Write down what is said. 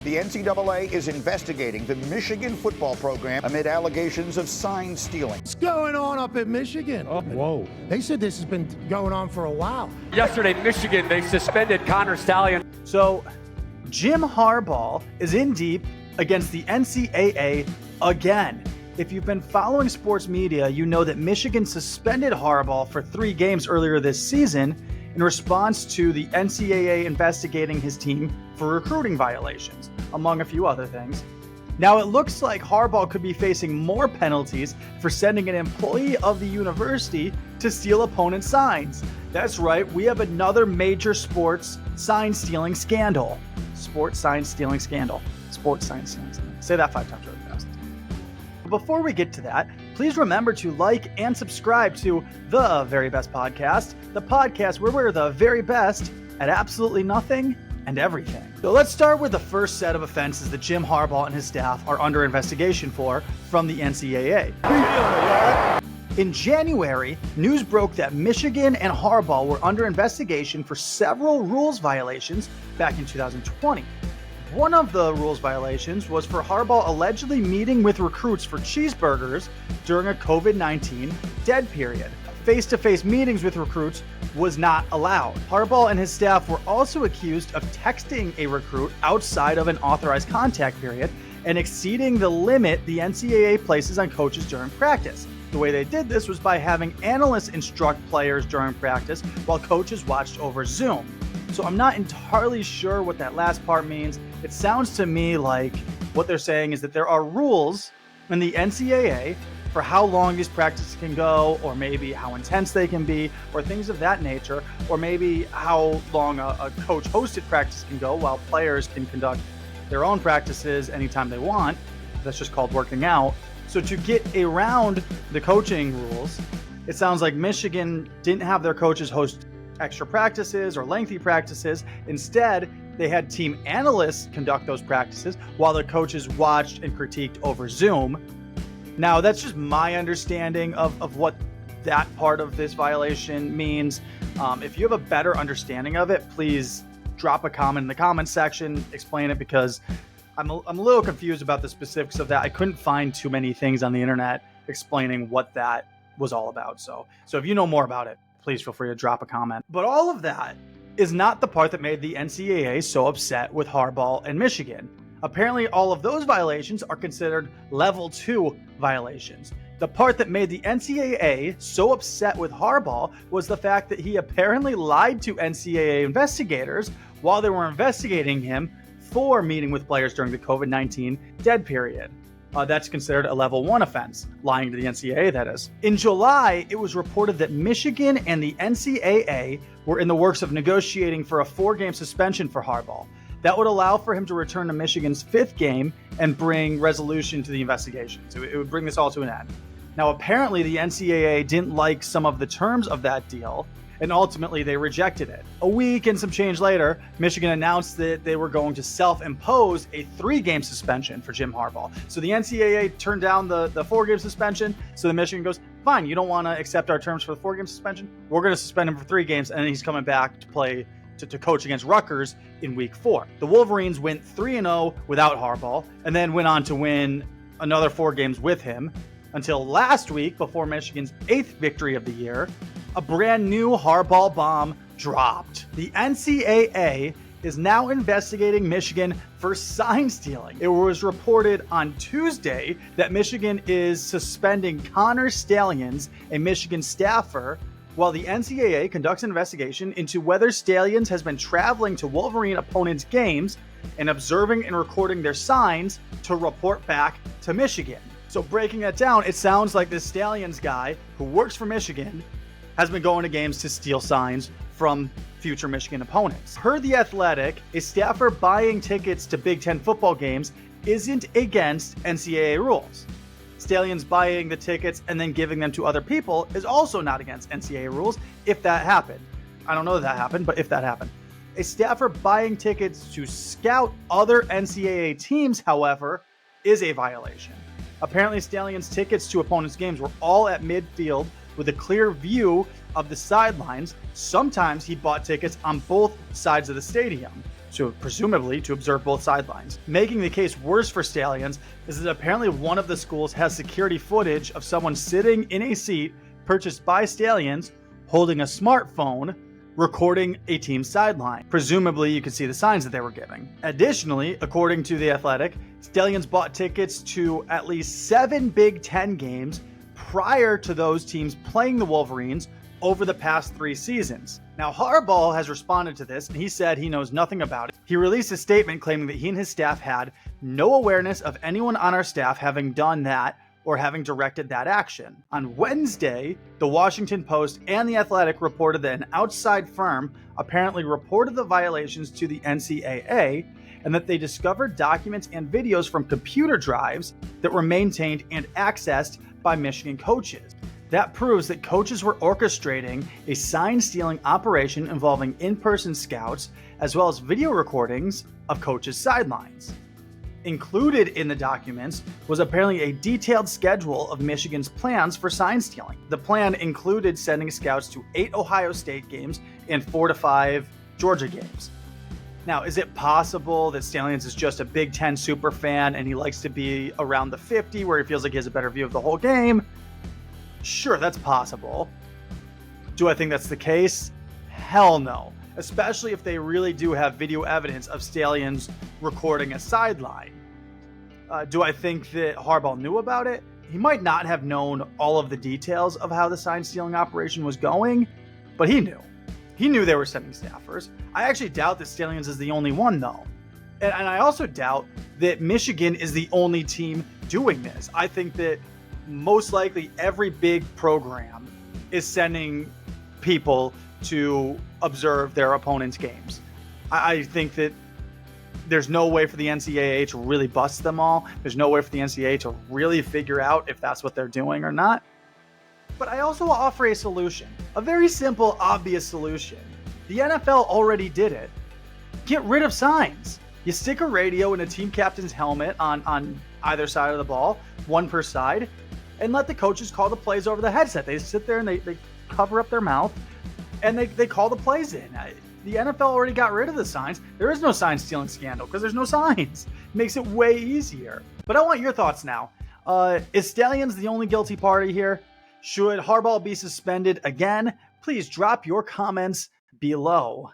The NCAA is investigating the Michigan football program amid allegations of sign stealing. What's going on up in Michigan? Oh, whoa. They said this has been going on for a while. Yesterday, Michigan, they suspended Stallion. So, Jim Harbaugh is in deep against the NCAA again. If you've been following sports media, you know that Michigan suspended Harbaugh for 3 games earlier this season in response to the NCAA investigating his team for recruiting violations, among a few other things. Now it looks like Harbaugh could be facing more penalties for sending an employee of the university to steal opponent signs. That's right, we have another major sports sign stealing scandal. Sports sign stealing scandal. Sports sign stealing scandal. Say that 5 times really fast. Before we get to that, please remember to like and subscribe to The Very Best Podcast, the podcast where we're the very best at absolutely nothing and everything. So let's start with the first set of offenses that Jim Harbaugh and his staff are under investigation for from the NCAA. In January, news broke that Michigan and Harbaugh were under investigation for several rules violations back in 2020. One of the rules violations was for Harbaugh allegedly meeting with recruits for cheeseburgers during a COVID-19 dead period. Face-to-face meetings with recruits was not allowed. Harbaugh and his staff were also accused of texting a recruit outside of an authorized contact period and exceeding the limit the NCAA places on coaches during practice. The way they did this was by having analysts instruct players during practice while coaches watched over Zoom. So I'm not entirely sure what that last part means. It sounds to me like what they're saying is that there are rules in the NCAA for how long these practices can go, or maybe how intense they can be, or things of that nature, or maybe how long a coach-hosted practice can go while players can conduct their own practices anytime they want. That's just called working out. So to get around the coaching rules, it sounds like Michigan didn't have their coaches host extra practices or lengthy practices. Instead, they had team analysts conduct those practices while the coaches watched and critiqued over Zoom. Now, that's just my understanding of what that part of this violation means. If you have a better understanding of it, please drop a comment in the comments section, explain it, because I'm a little confused about the specifics of that. I couldn't find too many things on the internet explaining what that was all about. So if you know more about it, please feel free to drop a comment. But all of that is not the part that made the NCAA so upset with Harbaugh and Michigan. Apparently, all of those violations are considered level 2 violations. The part that made the NCAA so upset with Harbaugh was the fact that he apparently lied to NCAA investigators while they were investigating him for meeting with players during the COVID-19 dead period. That's considered a level 1 offense, lying to the NCAA, that is. In July, it was reported that Michigan and the NCAA were in the works of negotiating for a 4-game suspension for Harbaugh. That would allow for him to return to Michigan's 5th game and bring resolution to the investigation. So it would bring this all to an end. Now, apparently, the NCAA didn't like some of the terms of that deal, and ultimately they rejected it. A week and some change later, Michigan announced that they were going to self-impose a 3-game suspension for Jim Harbaugh. So the NCAA turned down the 4-game suspension, so the Michigan goes, fine, you don't want to accept our terms for the 4-game suspension? We're going to suspend him for 3 games, and then he's coming back to play to coach against Rutgers in week 4. The Wolverines went 3-0 without Harbaugh, and then went on to win another 4 games with him, until last week, before Michigan's 8th victory of the year, a brand new Harbaugh bomb dropped. The NCAA is now investigating Michigan for sign stealing. It was reported on Tuesday that Michigan is suspending Stallion, a Michigan staffer, while the NCAA conducts an investigation into whether Stallion has been traveling to Wolverine opponents' games and observing and recording their signs to report back to Michigan. So breaking that down, it sounds like this Stallions guy who works for Michigan has been going to games to steal signs from future Michigan opponents. Per The Athletic, a staffer buying tickets to Big Ten football games isn't against NCAA rules. Stallions buying the tickets and then giving them to other people is also not against NCAA rules, if that happened. I don't know that happened, but if that happened. A staffer buying tickets to scout other NCAA teams, however, is a violation. Apparently, Stallions' tickets to opponents' games were all at midfield with a clear view of the sidelines. Sometimes he bought tickets on both sides of the stadium. presumably to observe both sidelines. Making the case worse for Stallions is that apparently one of the schools has security footage of someone sitting in a seat purchased by Stallions holding a smartphone recording a team's sideline. Presumably you could see the signs that they were giving. Additionally, according to The Athletic, Stallions bought tickets to at least 7 Big Ten games prior to those teams playing the Wolverines over the past 3 seasons. Now, Harbaugh has responded to this, and he said he knows nothing about it. He released a statement claiming that he and his staff had no awareness of anyone on our staff having done that or having directed that action. On Wednesday, the Washington Post and The Athletic reported that an outside firm apparently reported the violations to the NCAA and that they discovered documents and videos from computer drives that were maintained and accessed by Michigan coaches. That proves that coaches were orchestrating a sign-stealing operation involving in-person scouts, as well as video recordings of coaches' sidelines. Included in the documents was apparently a detailed schedule of Michigan's plans for sign stealing. The plan included sending scouts to 8 Ohio State games and 4 to 5 Georgia games. Now, is it possible that Stallions is just a Big Ten super fan and he likes to be around the 50 where he feels like he has a better view of the whole game? Sure, that's possible. Do I think that's the case? Hell no. Especially if they really do have video evidence of Stallions recording a sideline. Do I think that Harbaugh knew about it? He might not have known all of the details of how the sign stealing operation was going, but he knew. He knew they were sending staffers. I actually doubt that Stallions is the only one, though. And I also doubt that Michigan is the only team doing this. I think that most likely every big program is sending people to observe their opponent's games. I think that there's no way for the NCAA to really bust them all. There's no way for the NCAA to really figure out if that's what they're doing or not. But I also offer a solution, a very simple, obvious solution. The NFL already did it. Get rid of signs. You stick a radio in a team captain's helmet on either side of the ball, one per side, and let the coaches call the plays over the headset. They sit there and they cover up their mouth and they call the plays in. The NFL already got rid of the signs. There is no sign stealing scandal because there's no signs. It makes it way easier. But I want your thoughts now. Is Stallions the only guilty party here? Should Harbaugh be suspended again? Please drop your comments below.